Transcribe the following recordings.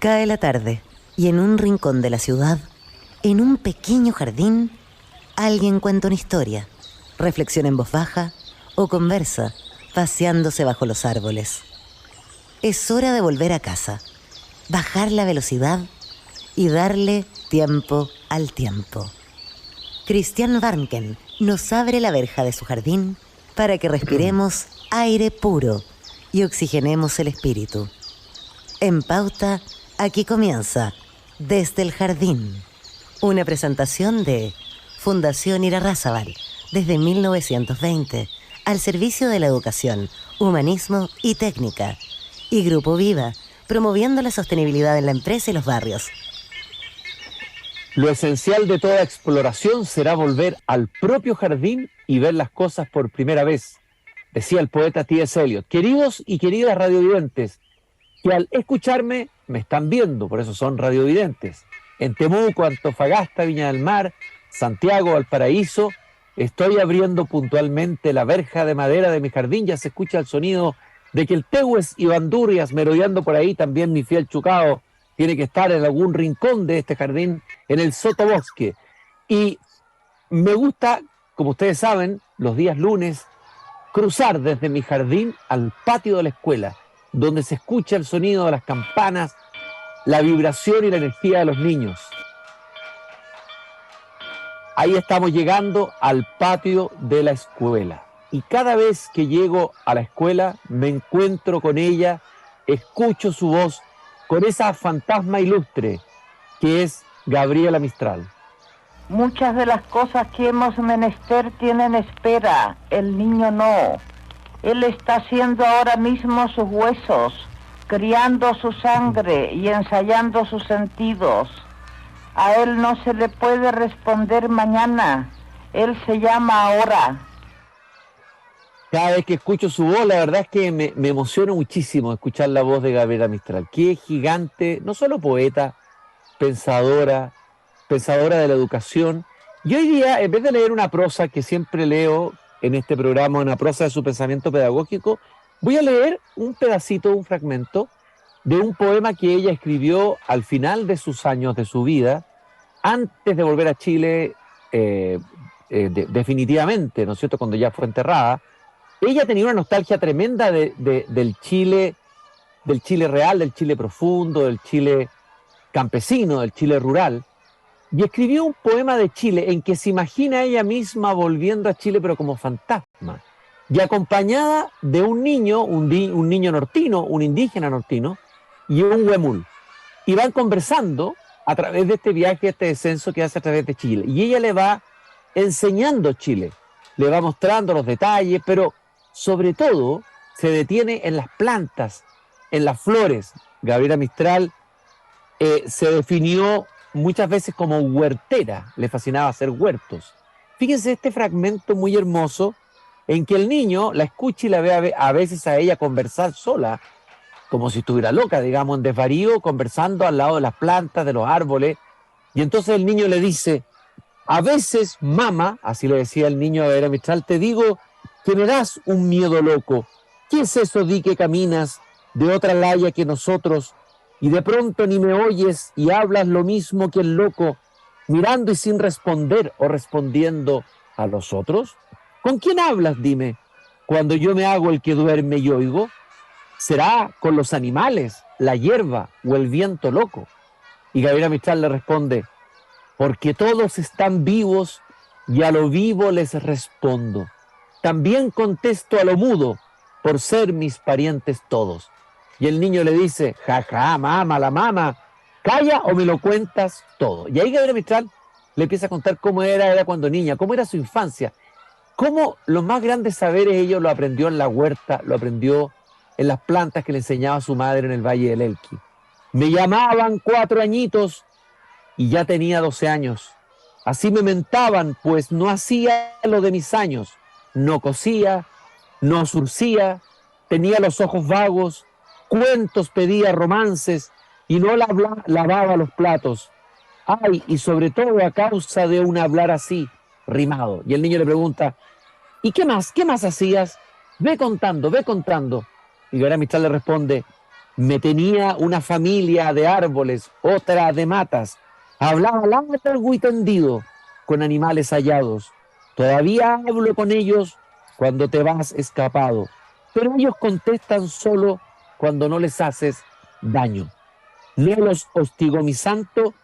Cae la tarde y en un rincón de la ciudad, en un pequeño jardín, alguien cuenta una historia, reflexiona en voz baja o conversa, paseándose bajo los árboles. Es hora de volver a casa, bajar la velocidad y darle tiempo al tiempo. Christian Warnken nos abre la verja de su jardín para que respiremos aire puro y oxigenemos el espíritu. En Pauta, aquí comienza Desde el Jardín, una presentación de Fundación Irarrázaval, desde 1920, al servicio de la educación, humanismo y técnica, y Grupo Viva, promoviendo la sostenibilidad en la empresa y los barrios. Lo esencial de toda exploración será volver al propio jardín y ver las cosas por primera vez, decía el poeta T.S. Eliot. Queridos y queridas radiovidentes, que al escucharme me están viendo, por eso son radiovidentes. En Temuco, Antofagasta, Viña del Mar, Santiago, Valparaíso, estoy abriendo puntualmente la verja de madera de mi jardín. Ya se escucha el sonido de que el Tehues y Bandurrias merodeando por ahí, también mi fiel Chucao tiene que estar en algún rincón de este jardín, en el sotobosque. Y me gusta, como ustedes saben, los días lunes, cruzar desde mi jardín al patio de la escuela, donde se escucha el sonido de las campanas, la vibración y la energía de los niños. Ahí estamos llegando al patio de la escuela. Y cada vez que llego a la escuela, me encuentro con ella, escucho su voz, con esa fantasma ilustre que es Gabriela Mistral. Muchas de las cosas que hemos menester tienen espera, el niño no. Él está haciendo ahora mismo sus huesos, criando su sangre y ensayando sus sentidos. A él no se le puede responder mañana, él se llama ahora. Cada vez que escucho su voz, la verdad es que me emociona muchísimo escuchar la voz de Gabriela Mistral. Qué gigante, no solo poeta, pensadora de la educación. Y hoy día, en vez de leer una prosa que siempre leo en este programa, una prosa de su pensamiento pedagógico, voy a leer un pedacito, un fragmento de un poema que ella escribió al final de sus años de su vida, antes de volver a Chile definitivamente, ¿no es cierto?, cuando ya fue enterrada. Ella tenía una nostalgia tremenda del Chile real, del Chile profundo, del Chile campesino, del Chile rural, y escribió un poema de Chile en que se imagina ella misma volviendo a Chile, pero como fantasma, y acompañada de un niño, un niño nortino, un indígena nortino, y un huemul. Y van conversando a través de este viaje, este descenso que hace a través de Chile. Y ella le va enseñando Chile, le va mostrando los detalles, pero sobre todo se detiene en las plantas, en las flores. Gabriela Mistral se definió muchas veces como huertera, le fascinaba hacer huertos. Fíjense este fragmento muy hermoso en que el niño la escucha y la ve a veces a ella conversar sola, como si estuviera loca, digamos, en desvarío, conversando al lado de las plantas, de los árboles. Y entonces el niño le dice: a veces, mamá, así le decía el niño a Gabriela Mistral, te digo que me das un miedo loco. ¿Qué es eso, di, que caminas de otra laya que nosotros y de pronto ni me oyes y hablas lo mismo que el loco, mirando y sin responder o respondiendo a los otros? ¿Con quién hablas, dime, cuando yo me hago el que duerme y oigo? ¿Será con los animales, la hierba o el viento loco? Y Gabriela Mistral le responde: porque todos están vivos y a lo vivo les respondo. También contesto a lo mudo, por ser mis parientes todos. Y el niño le dice: jaja, mamá, la mamá, calla o me lo cuentas todo. Y ahí Gabriela Mistral le empieza a contar cómo era cuando niña, cómo era su infancia, cómo los más grandes saberes ellos lo aprendió en la huerta, lo aprendió en las plantas que le enseñaba su madre en el Valle del Elqui. Me llamaban 4 añitos y ya tenía 12 años. Así me mentaban, pues no hacía lo de mis años. No cosía, no surcía, tenía los ojos vagos, cuentos pedía, romances, y no lavaba los platos. Ay, y sobre todo a causa de un hablar así, rimado. Y el niño le pregunta: ¿y qué más? ¿Qué más hacías? Ve contando, ve contando. Y Gabriela Mistral le responde: me tenía una familia de árboles, otra de matas. Hablaba largo y tendido con animales hallados. Todavía hablo con ellos cuando te vas escapado, pero ellos contestan solo cuando no les haces daño. No los hostigó mi santo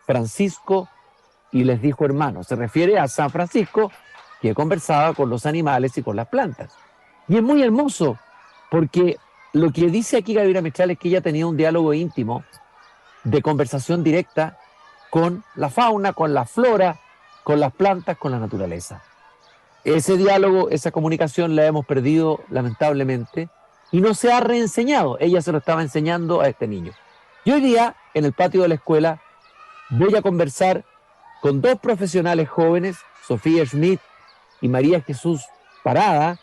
Francisco y les dijo hermano. Se refiere a San Francisco, que conversaba con los animales y con las plantas. Y es muy hermoso, porque lo que dice aquí Gabriela Mistral es que ella tenía un diálogo íntimo de conversación directa con la fauna, con la flora, con las plantas, con la naturaleza. Ese diálogo, esa comunicación la hemos perdido lamentablemente y no se ha reenseñado. Ella se lo estaba enseñando a este niño. Y hoy día, en el patio de la escuela, voy a conversar con dos profesionales jóvenes, Sofía Schmidt y María Jesús Parada,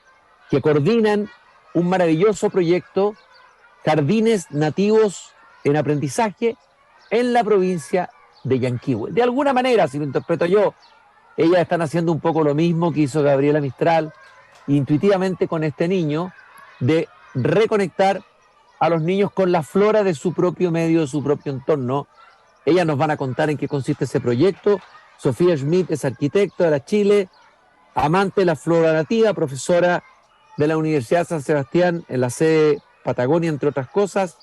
que coordinan un maravilloso proyecto, Jardines Nativos en Aprendizaje, en la provincia de Yanquihue. De alguna manera, si lo interpreto yo, ellas están haciendo un poco lo mismo que hizo Gabriela Mistral, intuitivamente con este niño, de reconectar a los niños con la flora de su propio medio, de su propio entorno. Ellas nos van a contar en qué consiste ese proyecto. Sofía Schmidt es arquitecta de la Chile, amante de la flora nativa, profesora de la Universidad de San Sebastián en la sede Patagonia, entre otras cosas.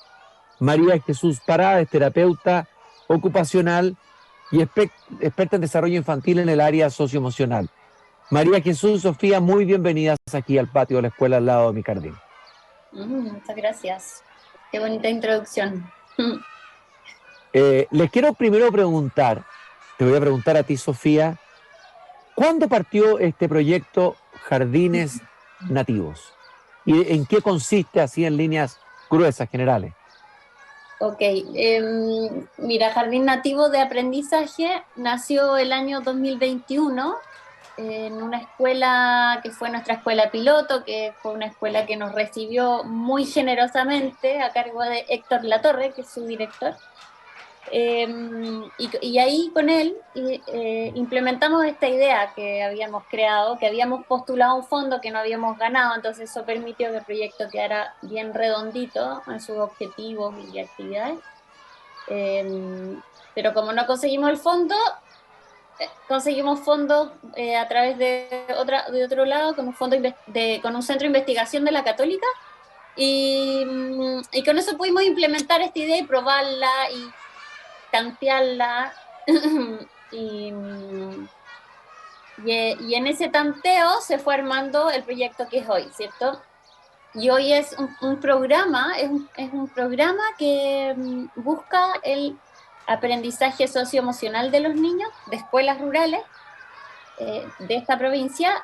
María Jesús Parada es terapeuta ocupacional y experta en desarrollo infantil en el área socioemocional. María Jesús, Sofía, muy bienvenidas aquí al patio de la escuela al lado de mi jardín. Muchas gracias. Qué bonita introducción. Les quiero primero preguntar, te voy a preguntar a ti, Sofía, ¿cuándo partió este proyecto Jardines Nativos? ¿Y en qué consiste, así en líneas gruesas, generales? Ok, mira, Jardín Nativo de Aprendizaje nació el año 2021 en una escuela que fue nuestra escuela piloto, que fue una escuela que nos recibió muy generosamente a cargo de Héctor Latorre, que es su director. Y ahí con él implementamos esta idea que habíamos creado, que habíamos postulado un fondo que no habíamos ganado, entonces eso permitió que el proyecto quedara bien redondito en sus objetivos y actividades. Pero como no conseguimos el fondo, conseguimos fondos a través de otro lado, con un con un centro de investigación de la Católica, y con eso pudimos implementar esta idea y probarla y tantearla y en ese tanteo se fue armando el proyecto que es hoy, ¿cierto? Y hoy es un programa, es un programa que busca el aprendizaje socioemocional de los niños de escuelas rurales de esta provincia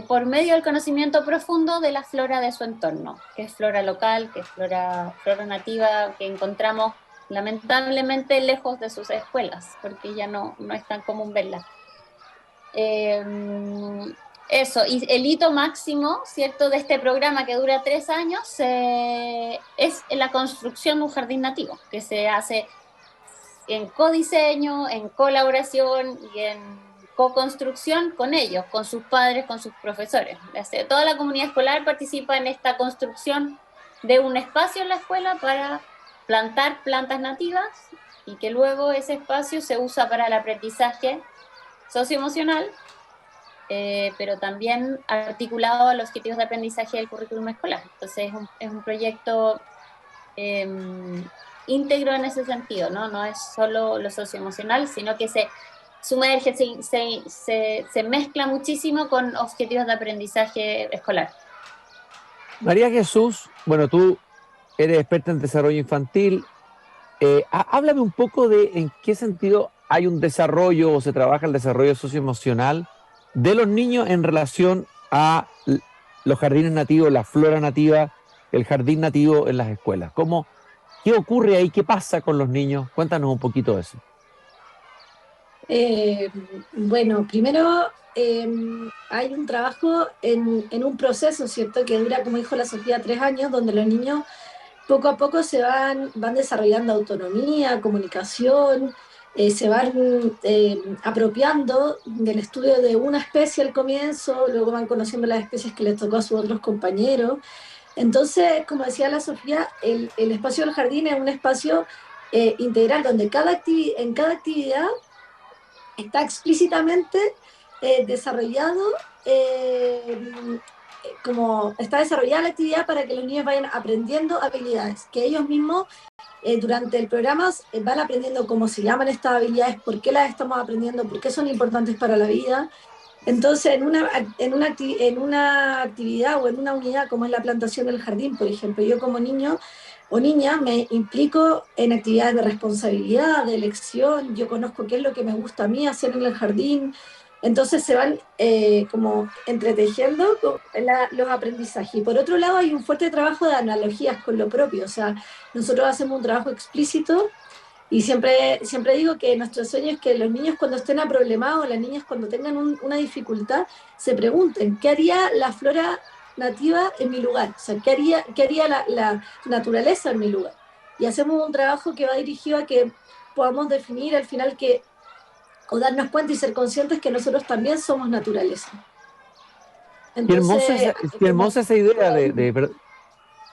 por medio del conocimiento profundo de la flora de su entorno, que es flora local, que es flora nativa, que encontramos lamentablemente lejos de sus escuelas, porque ya no es tan común verla. Eso, y el hito máximo, ¿cierto?, de este programa que dura 3 años es la construcción de un jardín nativo, que se hace en codiseño, en colaboración y en co-construcción con ellos, con sus padres, con sus profesores. Toda la comunidad escolar participa en esta construcción de un espacio en la escuela para plantar plantas nativas y que luego ese espacio se usa para el aprendizaje socioemocional, pero también articulado a los objetivos de aprendizaje del currículum escolar. Entonces es un proyecto íntegro en ese sentido, ¿no? No es solo lo socioemocional, sino que se sumerge, se mezcla muchísimo con objetivos de aprendizaje escolar. María Jesús, bueno, tú eres experta en desarrollo infantil. Háblame un poco de en qué sentido hay un desarrollo o se trabaja el desarrollo socioemocional de los niños en relación a los jardines nativos, la flora nativa, el jardín nativo en las escuelas. ¿Qué ocurre ahí? ¿Qué pasa con los niños? Cuéntanos un poquito de eso. Bueno, primero hay un trabajo en un proceso, ¿cierto?, que dura, como dijo la Sofía, 3 años, donde los niños poco a poco se van desarrollando autonomía, comunicación, se van apropiando del estudio de una especie al comienzo, luego van conociendo las especies que les tocó a sus otros compañeros, Entonces, como decía la Sofía, el espacio del jardín es un espacio integral donde en cada actividad está explícitamente desarrollado, como está desarrollada la actividad para que los niños vayan aprendiendo habilidades, que ellos mismos durante el programa van aprendiendo cómo se llaman estas habilidades, por qué las estamos aprendiendo, por qué son importantes para la vida. Entonces, en una actividad o en una unidad como es la plantación del jardín, por ejemplo, yo como niño o niña me implico en actividades de responsabilidad, de elección, yo conozco qué es lo que me gusta a mí hacer en el jardín, entonces se van como entretejiendo los aprendizajes. Y por otro lado hay un fuerte trabajo de analogías con lo propio, o sea, nosotros hacemos un trabajo explícito y siempre digo que nuestro sueño es que los niños cuando estén aproblemados, las niñas cuando tengan una dificultad, se pregunten, ¿qué haría la flora nativa en mi lugar? O sea, qué haría la naturaleza en mi lugar? Y hacemos un trabajo que va dirigido a que podamos definir al final o darnos cuenta y ser conscientes que nosotros también somos naturaleza. Entonces, Qué hermosa esa idea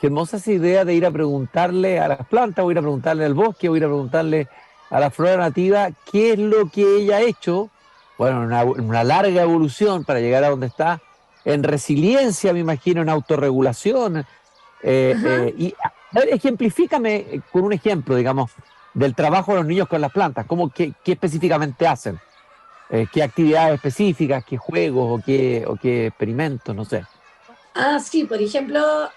qué hermosa esa idea de ir a preguntarle a las plantas, o ir a preguntarle al bosque, o ir a preguntarle a la flora nativa qué es lo que ella ha hecho, bueno, una larga evolución para llegar a donde está, en resiliencia, me imagino, en autorregulación. A ver, ejemplifícame con un ejemplo, digamos, del trabajo de los niños con las plantas. ¿Qué específicamente hacen? ¿Qué actividades específicas, qué juegos o qué experimentos? No sé. sí, por ejemplo,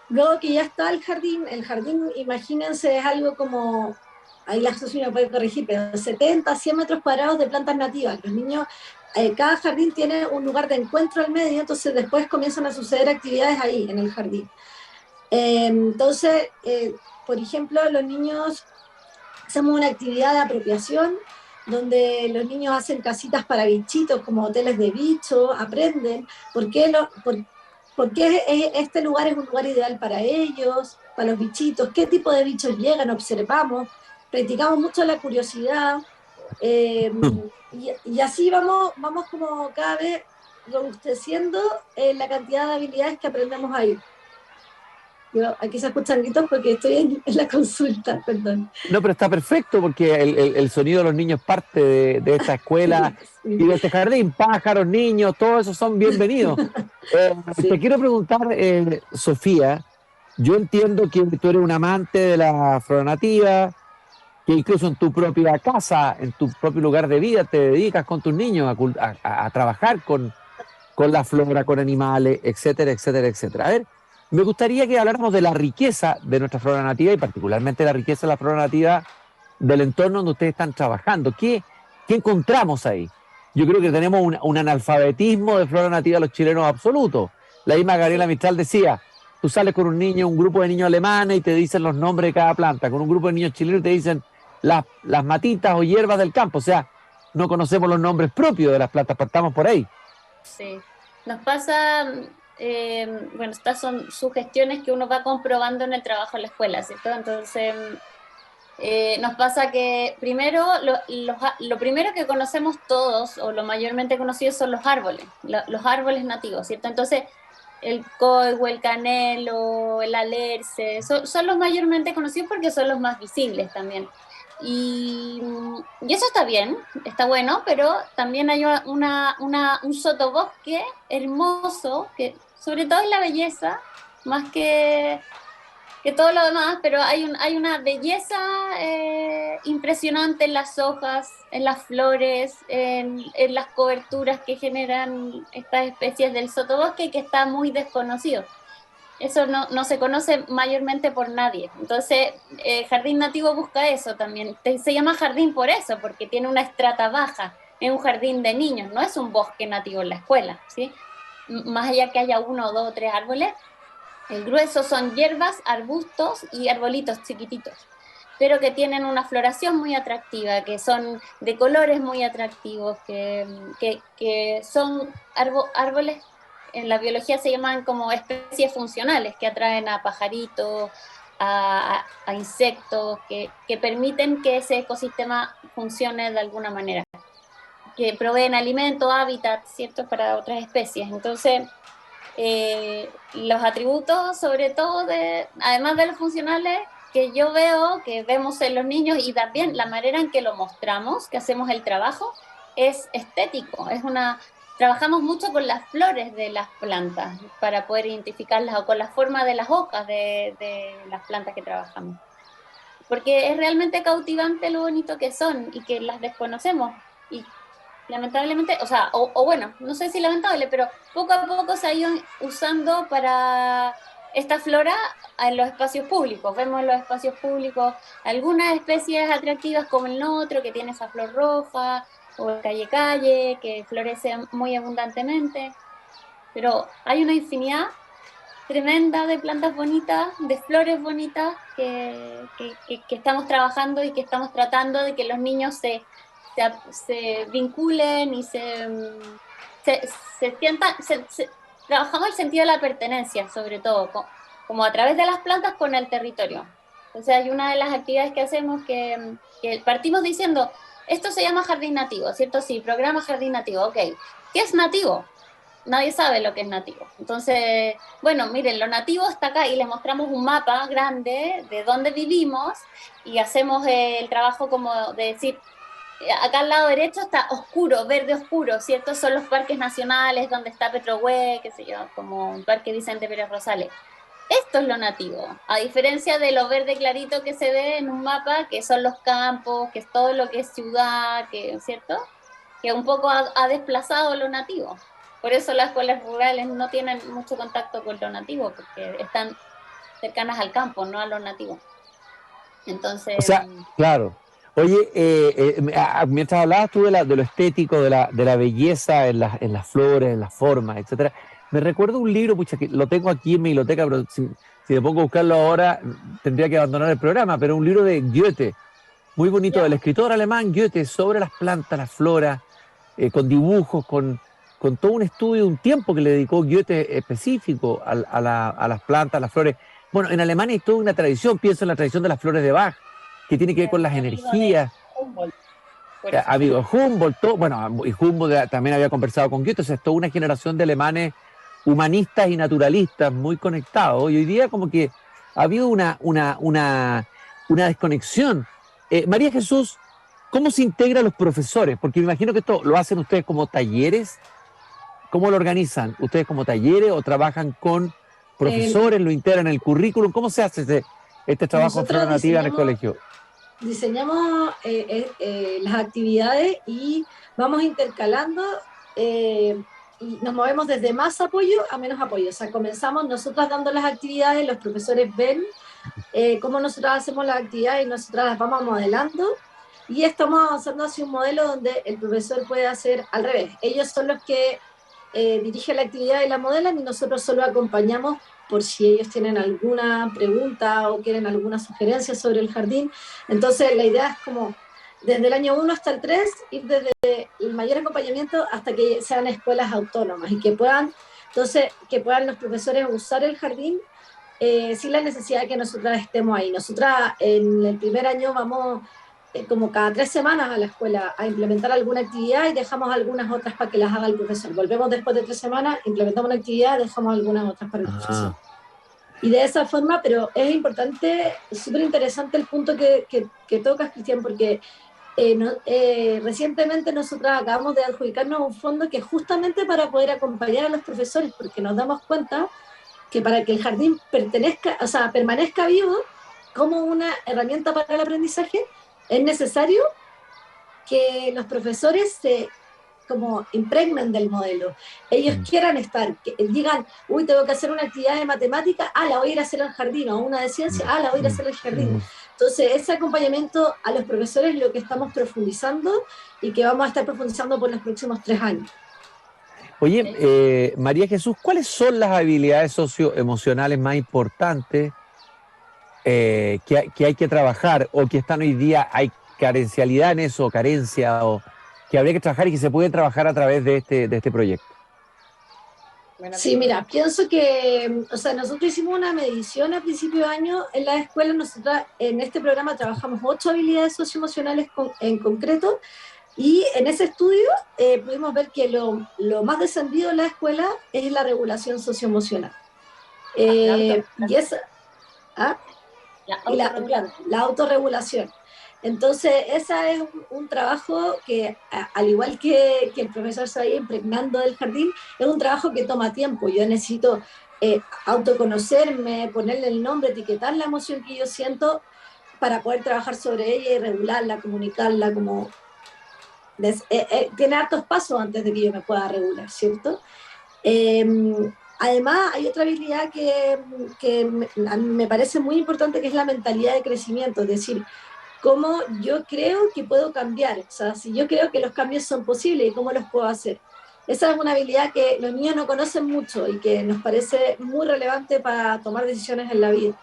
luego que ya está el jardín, imagínense, es algo como, ahí la Sofi me puede corregir, pero 70, 100 metros cuadrados de plantas nativas. Los niños, cada jardín tiene un lugar de encuentro al medio, entonces después comienzan a suceder actividades ahí, en el jardín. Entonces, por ejemplo, los niños hacemos una actividad de apropiación donde los niños hacen casitas para bichitos, como hoteles de bichos, aprenden por qué este lugar es un lugar ideal para ellos, para los bichitos, qué tipo de bichos llegan, observamos, practicamos mucho la curiosidad, y así vamos como cada vez robusteciendo la cantidad de habilidades que aprendemos ahí. Aquí se escuchan gritos porque estoy en la consulta, perdón. No, pero está perfecto porque el sonido de los niños es parte de esta escuela Sí. y de este jardín. Pájaros, niños, todos esos son bienvenidos. Sí. Te quiero preguntar, Sofía, yo entiendo que tú eres un amante de la flora nativa, que incluso en tu propia casa, en tu propio lugar de vida, te dedicas con tus niños a trabajar con la flora, con animales, etcétera, etcétera, etcétera. A ver, me gustaría que habláramos de la riqueza de nuestra flora nativa y particularmente la riqueza de la flora nativa del entorno donde ustedes están trabajando. ¿Qué encontramos ahí? Yo creo que tenemos un analfabetismo de flora nativa los chilenos absoluto. La misma Gabriela Mistral decía, tú sales con un niño, un grupo de niños alemanes y te dicen los nombres de cada planta, con un grupo de niños chilenos y te dicen las matitas o hierbas del campo, o sea, no conocemos los nombres propios de las plantas, partamos por ahí. Sí, nos pasa, bueno, estas son sugestiones que uno va comprobando en el trabajo en la escuela, ¿cierto? Entonces, nos pasa que primero, lo primero que conocemos todos, o lo mayormente conocidos, son los árboles, los árboles nativos, ¿cierto? Entonces, el coigüe, el canelo, el alerce, son los mayormente conocidos porque son los más visibles también. Y eso está bien, está bueno, pero también hay un sotobosque hermoso, que sobre todo es la belleza, más que todo lo demás, pero hay una belleza impresionante en las hojas, en las flores, en las coberturas que generan estas especies del sotobosque, que está muy desconocido. Eso no se conoce mayormente por nadie. Entonces, Jardín Nativo busca eso también. Se llama jardín por eso, porque tiene una estrata baja. Es un jardín de niños, no es un bosque nativo en la escuela, ¿sí? Más allá que haya 1, 2 o 3 árboles, el grueso son hierbas, arbustos y arbolitos chiquititos, pero que tienen una floración muy atractiva, que son de colores muy atractivos, que son árboles, en la biología se llaman como especies funcionales, que atraen a pajaritos, a insectos, que permiten que ese ecosistema funcione de alguna manera, que proveen alimento, hábitat, ¿cierto?, para otras especies. Entonces, los atributos, sobre todo, además de los funcionales, que yo veo, que vemos en los niños, y también la manera en que lo mostramos, que hacemos el trabajo, es estético. Trabajamos mucho con las flores de las plantas para poder identificarlas, o con la forma de las hojas de las plantas que trabajamos. Porque es realmente cautivante lo bonito que son y que las desconocemos. Y lamentablemente, o bueno, no sé si lamentable, pero poco a poco se ha ido usando para esta flora en los espacios públicos. Vemos en los espacios públicos algunas especies atractivas como el notro, que tiene esa flor roja, o el calle, que florece muy abundantemente. Pero hay una infinidad tremenda de plantas bonitas, de flores bonitas que estamos trabajando y que estamos tratando de que los niños se vinculen y se sientan, trabajamos el sentido de la pertenencia, sobre todo, como a través de las plantas con el territorio. Entonces hay una de las actividades que hacemos que partimos diciendo, esto se llama jardín nativo, ¿cierto? Sí, programa jardín nativo, ok. ¿Qué es nativo? Nadie sabe lo que es nativo. Entonces, bueno, miren, lo nativo está acá, y les mostramos un mapa grande de dónde vivimos, y hacemos el trabajo como de decir, acá al lado derecho está oscuro, verde oscuro, ¿cierto? Son los parques nacionales donde está Petrohue, qué sé yo, como el Parque Vicente Pérez Rosales. Esto es lo nativo, a diferencia de lo verde clarito que se ve en un mapa, que son los campos, que es todo lo que es ciudad, ¿cierto? Que un poco ha desplazado lo nativo. Por eso las escuelas rurales no tienen mucho contacto con lo nativo, porque están cercanas al campo, no a lo nativo. Entonces... O sea, claro. Oye, mientras hablabas tú de lo estético, de la belleza en las flores, en las formas, etcétera, me recuerdo un libro, pucha, que lo tengo aquí en mi biblioteca, pero si me pongo a buscarlo ahora, tendría que abandonar el programa, pero un libro de Goethe, muy bonito, del escritor alemán Goethe, sobre las plantas, las floras, con dibujos, con todo un estudio, un tiempo que le dedicó Goethe específico a las plantas, a las flores. Bueno, en Alemania hay toda una tradición, pienso en la tradición de las flores de Bach, que tiene que ver con las energías. Amigo Humboldt, bueno, y Humboldt también había conversado con Goethe, o sea, es toda una generación de alemanes humanistas y naturalistas muy conectados. Y hoy día como que ha habido una desconexión. María Jesús, ¿cómo se integran los profesores? Porque me imagino que esto lo hacen ustedes como talleres. ¿Cómo lo organizan? ¿Ustedes como talleres o trabajan con profesores, lo integran en el currículum? ¿Cómo se hace este trabajo de flora nativa en el colegio? Diseñamos las actividades y vamos intercalando y nos movemos desde más apoyo a menos apoyo. O sea, comenzamos nosotras dando las actividades, los profesores ven cómo nosotras hacemos las actividades y nosotras las vamos modelando, y estamos avanzando hacia un modelo donde el profesor puede hacer al revés. Ellos son los que dirigen la actividad y la modelan, y nosotros solo acompañamos por si ellos tienen alguna pregunta o quieren alguna sugerencia sobre el jardín. Entonces la idea es como desde el año 1 hasta el 3 ir desde el mayor acompañamiento hasta que sean escuelas autónomas y que puedan los profesores usar el jardín sin la necesidad de que nosotras estemos ahí. Nosotras en el primer año vamos como cada 3 semanas a la escuela a implementar alguna actividad y dejamos algunas otras para que las haga el profesor. Volvemos después de 3 semanas, implementamos una actividad, dejamos algunas otras para el profesor. Y de esa forma, pero es importante, súper interesante el punto que tocas, Cristian, porque recientemente nosotros acabamos de adjudicarnos un fondo que es justamente para poder acompañar a los profesores, porque nos damos cuenta que para que el jardín permanezca vivo como una herramienta para el aprendizaje, es necesario que los profesores se como impregnen del modelo, ellos quieran estar, que digan, uy, tengo que hacer una actividad de matemática, la voy a ir a hacer al jardín, o una de ciencia, la voy a ir a hacer al jardín. Entonces ese acompañamiento a los profesores es lo que estamos profundizando y que vamos a estar profundizando por los próximos 3 años. Oye, María Jesús, ¿cuáles son las habilidades socioemocionales más importantes que hay que trabajar, o que están hoy día, hay carencialidad en eso, carencia, o que habría que trabajar y que se puede trabajar a través de este proyecto? Sí, mira, pienso que, nosotros hicimos una medición a principio de año en la escuela. Nosotras en este programa trabajamos 8 habilidades socioemocionales en concreto, Y en ese estudio pudimos ver que lo más descendido en la escuela es la regulación socioemocional. La Y esa, ¿ah? la Y claro, autorregulación. la autorregulación. Entonces, ese es un trabajo que, al igual que el profesor se vaya impregnando del jardín, es un trabajo que toma tiempo. Yo necesito autoconocerme, ponerle el nombre, etiquetar la emoción que yo siento para poder trabajar sobre ella y regularla, comunicarla, como tiene hartos pasos antes de que yo me pueda regular, ¿cierto? Eh, Además, hay otra habilidad que me parece muy importante, que es la mentalidad de crecimiento, es decir, cómo yo creo que puedo cambiar, o sea, si yo creo que los cambios son posibles y cómo los puedo hacer. Esa es una habilidad que los niños no conocen mucho y que nos parece muy relevante para tomar decisiones en la vida.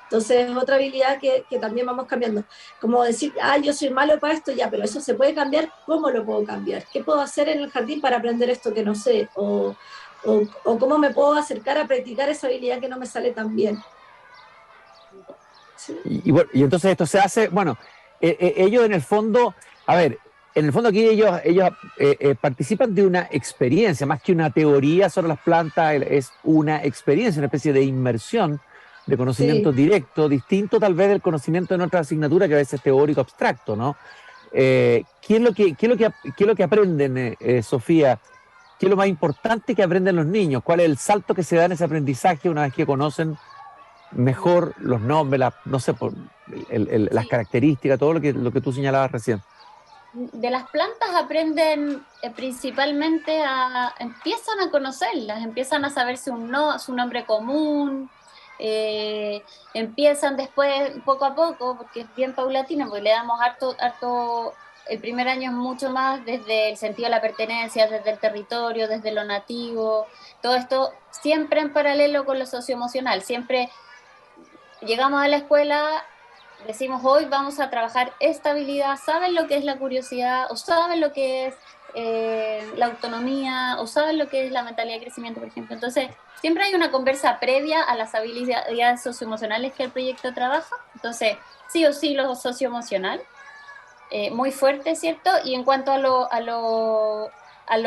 Entonces, es otra habilidad que también vamos cambiando. Como decir, ah, yo soy malo para esto, ya, pero eso se puede cambiar, ¿cómo lo puedo cambiar? ¿Qué puedo hacer en el jardín para aprender esto que no sé? O cómo me puedo acercar a practicar esa habilidad que no me sale tan bien. ¿Sí? Bueno, y entonces esto se hace, bueno, ellos en el fondo, a ver, en el fondo aquí ellos participan de una experiencia, más que una teoría sobre las plantas, es una experiencia, una especie de inmersión de conocimiento Sí. directo, distinto tal vez del conocimiento de nuestra asignatura, que a veces es teórico abstracto, ¿no? ¿Qué es lo que aprenden, Sofía? ¿Qué es lo más importante que aprenden los niños? ¿Cuál es el salto que se da en ese aprendizaje una vez que conocen mejor los nombres, no sé, las Sí. características, todo lo que tú señalabas recién? De las plantas aprenden principalmente empiezan a conocerlas, empiezan a saberse su nombre común, eh, empiezan después poco a poco, porque es bien paulatino, porque le damos harto, el primer año es mucho más desde el sentido de la pertenencia, desde el territorio, desde lo nativo, todo esto siempre en paralelo con lo socioemocional, siempre llegamos a la escuela, decimos hoy vamos a trabajar esta habilidad, ¿saben lo que es la curiosidad? ¿O saben lo que es la autonomía? ¿O saben lo que es la mentalidad de crecimiento, por ejemplo? Entonces, siempre hay una conversa previa a las habilidades socioemocionales que el proyecto trabaja. Entonces, sí o sí lo socioemocional, muy fuerte, ¿cierto? Y en cuanto a lo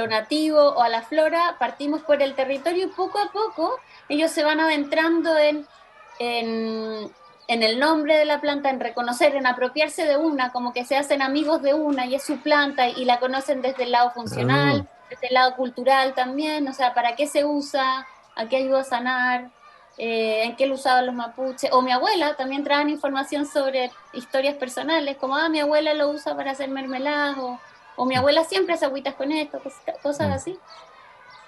nativo o a la flora, partimos por el territorio y poco a poco ellos se van adentrando en, en el nombre de la planta, en reconocer, en apropiarse de una, como que se hacen amigos de una y es su planta y la conocen desde el lado Ah, funcional, desde el lado cultural también, o sea, para qué se usa, a qué ayuda a sanar, en qué lo usaban los mapuches, o mi abuela también traen información sobre historias personales, como, mi abuela lo usa para hacer mermeladas, o mi abuela siempre hace agüitas con esto, cosas mm. así.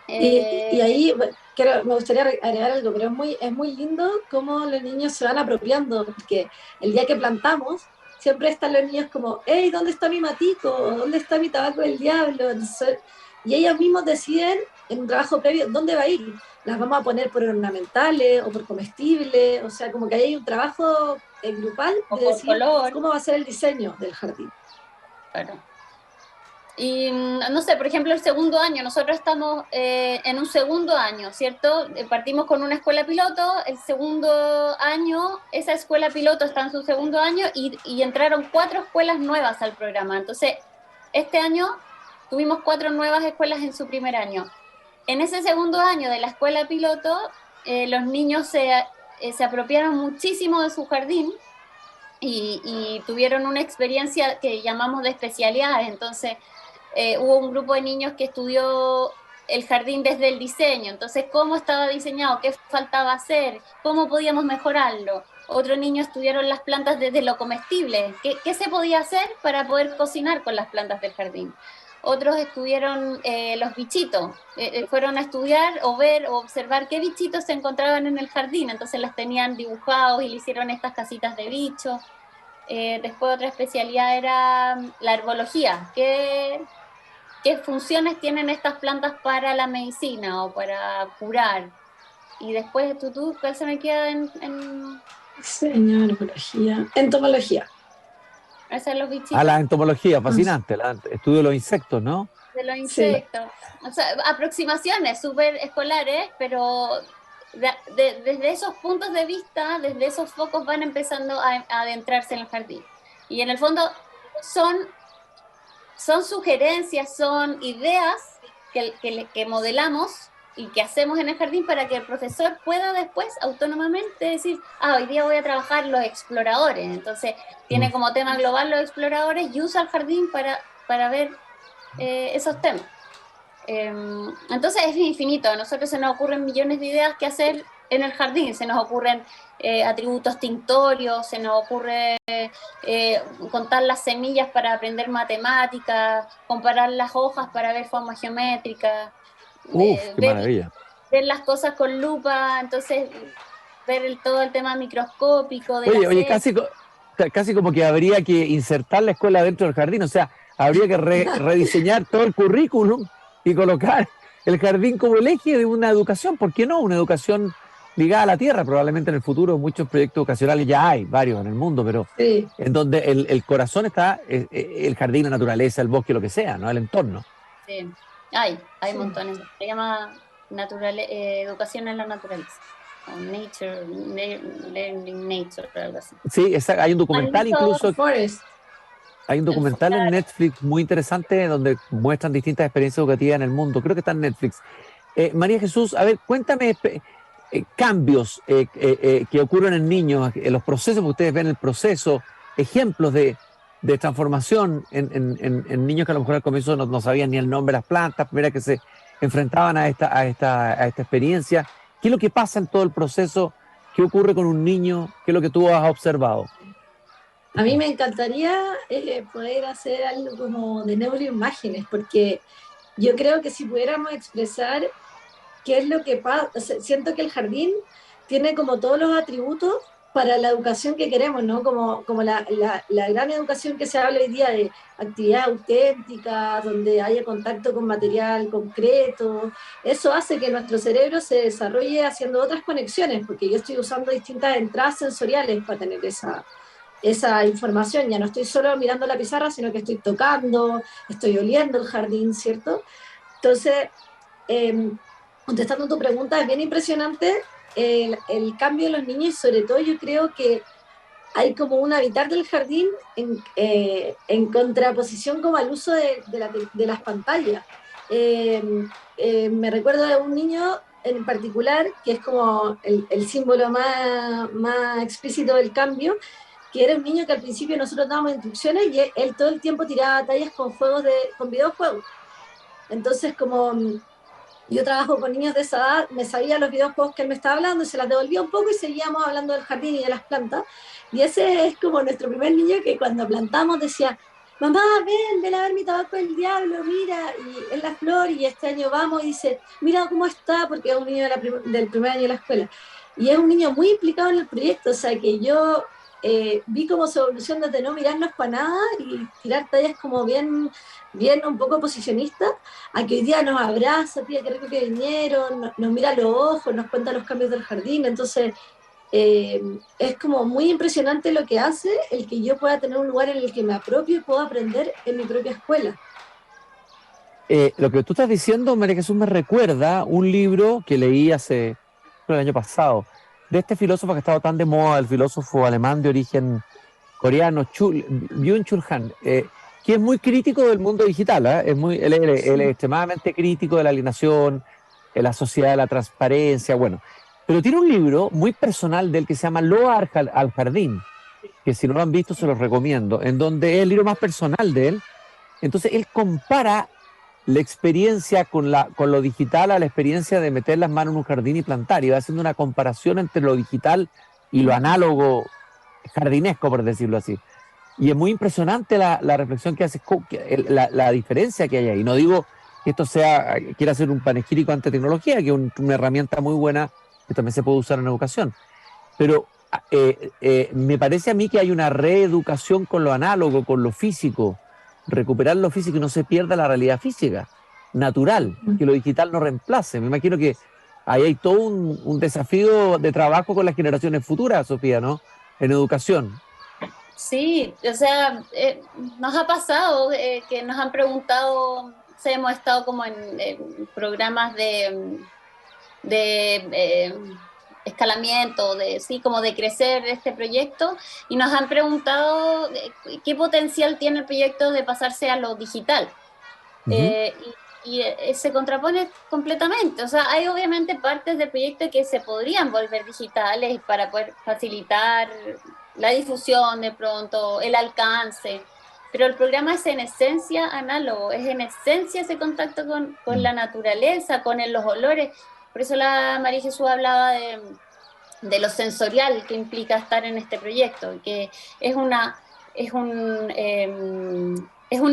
Y Eh, ahí bueno, me gustaría agregar algo, pero es muy lindo cómo los niños se van apropiando, porque el día que plantamos, siempre están los niños como, hey, ¿dónde está mi matico? ¿Dónde está mi tabaco del diablo? Entonces, y ellos mismos deciden en un trabajo previo dónde va a ir. Las vamos a poner por ornamentales o por comestibles, o sea, como que hay un trabajo grupal o de por decidir color, cómo va a ser el diseño del jardín. claro. Y no sé, por ejemplo, el segundo año, nosotros estamos en un segundo año, ¿cierto? Partimos con una escuela piloto, el segundo año, esa escuela piloto está en su segundo año y entraron 4 escuelas nuevas al programa. Entonces, este año tuvimos 4 nuevas escuelas en su primer año. En ese segundo año de la escuela piloto, los niños se apropiaron muchísimo de su jardín y tuvieron una experiencia que llamamos de especialidades. Entonces, hubo un grupo de niños que estudió el jardín desde el diseño, entonces cómo estaba diseñado, qué faltaba hacer, cómo podíamos mejorarlo. Otros niños estudiaron las plantas desde lo comestible, qué se podía hacer para poder cocinar con las plantas del jardín. Otros estudiaron los bichitos, fueron a estudiar o ver o observar qué bichitos se encontraban en el jardín, entonces las tenían dibujados y le hicieron estas casitas de bichos. Después otra especialidad era la herbología, qué funciones tienen estas plantas para la medicina o para curar. Y después, ¿cuál se me queda en Diseño, herbología, entomología. hacer los A bichitos? la entomología, Ah, fascinante, estudio de los insectos, ¿no? De los sí. insectos. O sea, aproximaciones súper escolares, pero desde esos puntos de vista, desde esos focos van empezando a adentrarse en el jardín. Y en el fondo son son sugerencias, son ideas que modelamos y que hacemos en el jardín para que el profesor pueda después autónomamente decir, hoy día voy a trabajar los exploradores. Entonces tiene como tema global los exploradores y usa el jardín para ver esos temas. Entonces es infinito. A nosotros se nos ocurren millones de ideas que hacer en el jardín. Se nos ocurren atributos tinctorios, se nos ocurre contar las semillas para aprender matemáticas, comparar las hojas para ver formas geométricas, Qué maravilla. ver las cosas con lupa, entonces ver todo el tema microscópico de Oye, casi como que habría que insertar la escuela dentro del jardín, o sea, habría que rediseñar todo el currículum y colocar el jardín como el eje de una educación. ¿Por qué no? Una educación ligada a la tierra. Probablemente en el futuro muchos proyectos educacionales ya hay, varios en el mundo, pero Sí. en donde el corazón está el jardín, la naturaleza, el bosque, lo que sea, ¿no? El entorno. Sí. Hay montones. Se llama educación en la naturaleza. O learning nature, algo así. Sí, hay un documental incluso. Forest. Hay un documental en Netflix muy interesante donde muestran distintas experiencias educativas en el mundo. Creo que está en Netflix. María Jesús, a ver, cuéntame cambios que ocurren en niños, en los procesos que ustedes ven, el proceso, ejemplos de transformación en niños que a lo mejor al comienzo no sabían ni el nombre de las plantas, primera que se enfrentaban a esta experiencia. ¿Qué es lo que pasa en todo el proceso? ¿Qué ocurre con un niño? ¿Qué es lo que tú has observado? A mí me encantaría poder hacer algo como de neuroimágenes, porque yo creo que si pudiéramos expresar qué es lo que pasa, o sea, siento que el jardín tiene como todos los atributos para la educación que queremos, ¿no? Como la gran educación que se habla hoy día de actividad auténtica, donde haya contacto con material concreto. Eso hace que nuestro cerebro se desarrolle haciendo otras conexiones, porque yo estoy usando distintas entradas sensoriales para tener esa información. Ya no estoy solo mirando la pizarra, sino que estoy tocando, estoy oliendo el jardín, ¿cierto? Entonces, contestando tu pregunta, es bien impresionante el cambio de los niños, y sobre todo yo creo que hay como un habitar del jardín en contraposición como al uso de las pantallas. Me recuerdo de un niño en particular, que es como el símbolo más explícito del cambio, que era un niño que al principio nosotros dábamos instrucciones y él todo el tiempo tiraba tallas con videojuegos. Entonces, como yo trabajo con niños de esa edad, me sabía los videojuegos que él me estaba hablando, se las devolvía un poco y seguíamos hablando del jardín y de las plantas. Y ese es como nuestro primer niño que cuando plantamos decía, mamá, ven a ver mi tabaco del diablo, mira, y es la flor, y este año vamos, y dice, mira cómo está, porque es un niño del primer año de la escuela. Y es un niño muy implicado en el proyecto, o sea que yo vi como su evolución desde no mirarnos para nada y tirar tallas como bien un poco posicionistas, a que hoy día nos abraza, tía, qué rico que vinieron, nos mira a los ojos, nos cuenta los cambios del jardín. Entonces es como muy impresionante lo que hace el que yo pueda tener un lugar en el que me apropio y puedo aprender en mi propia escuela. Lo que tú estás diciendo, María Jesús, me recuerda un libro que leí hace el año pasado, de este filósofo que ha estado tan de moda, el filósofo alemán de origen coreano, Byung-Chul Han, que es muy crítico del mundo digital. Él es extremadamente crítico de la alienación, de la sociedad de la transparencia, bueno. Pero tiene un libro muy personal de él que se llama Loa al Jardín, que si no lo han visto se los recomiendo, en donde es el libro más personal de él. Entonces él compara la experiencia con lo digital a la experiencia de meter las manos en un jardín y plantar, y va haciendo una comparación entre lo digital y lo análogo jardinesco, por decirlo así. Y es muy impresionante la reflexión que hace, la diferencia que hay ahí. No digo que esto quiera ser un panegírico ante tecnología, que es una herramienta muy buena que también se puede usar en educación, pero me parece a mí que hay una reeducación con lo análogo, con lo físico, recuperar lo físico y no se pierda la realidad física, natural, que lo digital no reemplace. Me imagino que ahí hay todo un desafío de trabajo con las generaciones futuras, Sofía, ¿no? En educación. Sí, o sea, nos ha pasado que nos han preguntado, hemos estado como en programas de escalamiento, sí, como de crecer este proyecto, y nos han preguntado qué potencial tiene el proyecto de pasarse a lo digital. Se contrapone completamente. O sea, hay obviamente partes del proyecto que se podrían volver digitales para poder facilitar la difusión de pronto, el alcance, pero el programa es en esencia análogo, es en esencia ese contacto con la naturaleza, con los olores. Por eso la María Jesús hablaba de lo sensorial que implica estar en este proyecto, que es un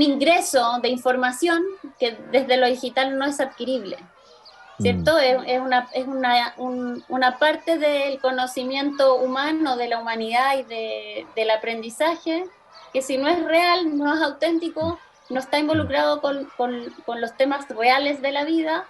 ingreso de información que desde lo digital no es adquirible, ¿cierto? Es una parte del conocimiento humano, de la humanidad y del aprendizaje, que si no es real, no es auténtico, no está involucrado con los temas reales de la vida,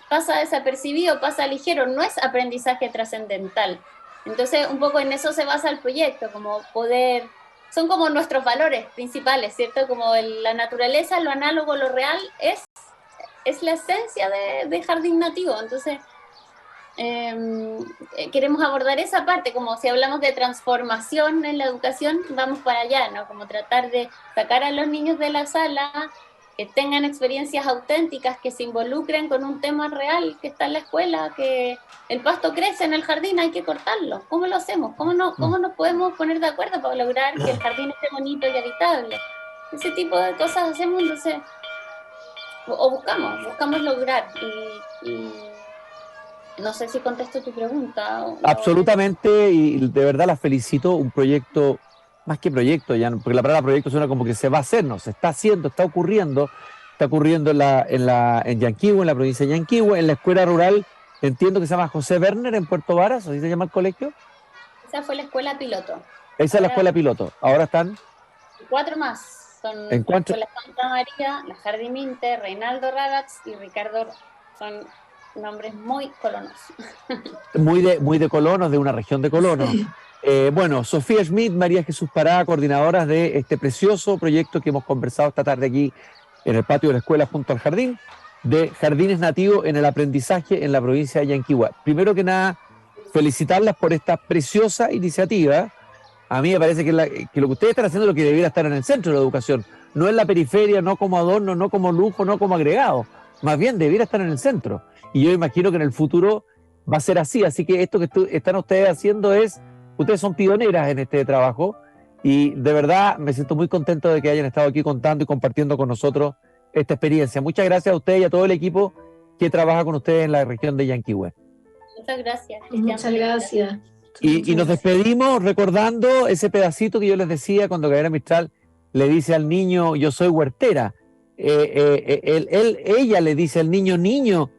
pasa desapercibido, pasa ligero, no es aprendizaje trascendental. Entonces, un poco en eso se basa el proyecto, como poder... Son como nuestros valores principales, ¿cierto? Como la naturaleza, lo análogo, lo real, es la esencia de Jardín Nativo. Entonces, queremos abordar esa parte, como si hablamos de transformación en la educación, vamos para allá, ¿no? Como tratar de sacar a los niños de la sala, que tengan experiencias auténticas, que se involucren con un tema real que está en la escuela, que el pasto crece en el jardín, hay que cortarlo. ¿Cómo lo hacemos? ¿Cómo nos podemos poner de acuerdo para lograr que el jardín esté bonito y habitable? Ese tipo de cosas hacemos, entonces, o buscamos lograr. Y no sé si contesto tu pregunta. Absolutamente, y de verdad la felicito. Un proyecto, más que proyecto, ya, porque la palabra proyecto suena como que se va a hacer, no, se está haciendo, está ocurriendo en Yanquihue, en la provincia de Yanquihue, en la escuela rural, entiendo que se llama José Werner, en Puerto Varas, ¿así se llama el colegio? Esa fue la escuela piloto. Esa es la escuela piloto. Ahora están 4 más. Son la escuela Santa María, la Jardín Minte, Reinaldo Ragaz y Ricardo. Son nombres muy colonos. Muy de colonos, de una región de colonos. Sí. Bueno, Sofía Schmidt, María Jesús Pará, coordinadoras de este precioso proyecto que hemos conversado esta tarde aquí en el patio de la escuela junto al jardín, de jardines nativos en el aprendizaje en la provincia de Yanquihue. Primero que nada, felicitarlas por esta preciosa iniciativa. A mí me parece que lo que ustedes están haciendo es lo que debiera estar en el centro de la educación, no en la periferia, no como adorno, no como lujo, no como agregado, más bien debiera estar en el centro. Y yo imagino que en el futuro va a ser así, así que esto que están ustedes haciendo ustedes son pioneras en este trabajo y de verdad me siento muy contento de que hayan estado aquí contando y compartiendo con nosotros esta experiencia. Muchas gracias a ustedes y a todo el equipo que trabaja con ustedes en la región de Yanquihue. Muchas gracias, Cristian. Muchas gracias. Y nos despedimos recordando ese pedacito que yo les decía cuando Gabriela Mistral le dice al niño, yo soy huertera. Ella le dice al niño, niño,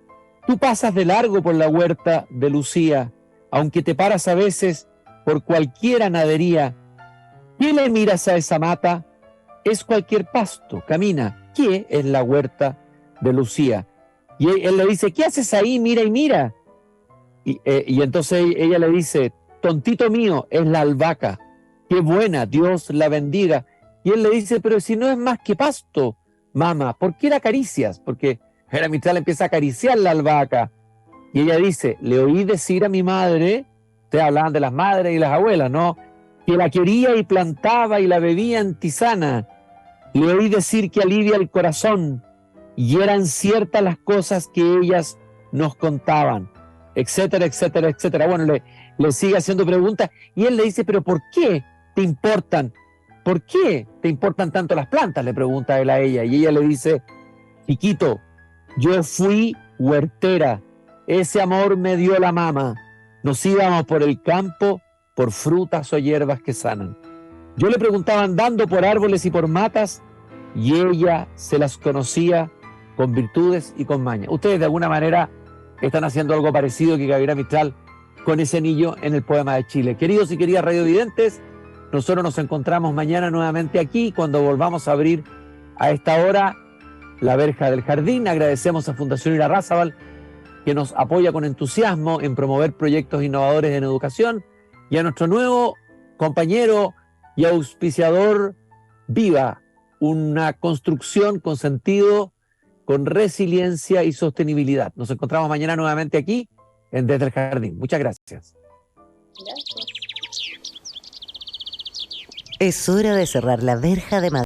tú pasas de largo por la huerta de Lucía, aunque te paras a veces por cualquier anadería. ¿Qué le miras a esa mata? Es cualquier pasto, camina. ¿Qué es la huerta de Lucía? Y él le dice, ¿qué haces ahí? Mira y mira. Y entonces ella le dice, tontito mío, es la albahaca. Qué buena, Dios la bendiga. Y él le dice, pero si no es más que pasto, mamá, ¿por qué la acaricias? Porque Gabriela Mistral empieza a acariciar la albahaca. Y ella dice, le oí decir a mi madre, ustedes hablaban de las madres y las abuelas, ¿no? Que la quería y plantaba y la bebía en tisana. Le oí decir que alivia el corazón y eran ciertas las cosas que ellas nos contaban, etcétera, etcétera, etcétera. Bueno, le sigue haciendo preguntas y él le dice, pero ¿por qué te importan? ¿Por qué te importan tanto las plantas? Le pregunta él a ella y ella le dice, chiquito, yo fui huertera, ese amor me dio la mama, nos íbamos por el campo por frutas o hierbas que sanan. Yo le preguntaba andando por árboles y por matas y ella se las conocía con virtudes y con maña. Ustedes de alguna manera están haciendo algo parecido que Gabriela Mistral con ese niño en el poema de Chile. Queridos y queridas radiovidentes, nosotros nos encontramos mañana nuevamente aquí cuando volvamos a abrir a esta hora la verja del jardín. Agradecemos a Fundación Irarrázaval que nos apoya con entusiasmo en promover proyectos innovadores en educación y a nuestro nuevo compañero y auspiciador Viva, una construcción con sentido, con resiliencia y sostenibilidad. Nos encontramos mañana nuevamente aquí en Desde el Jardín. Muchas gracias. Gracias. Es hora de cerrar la verja de madera.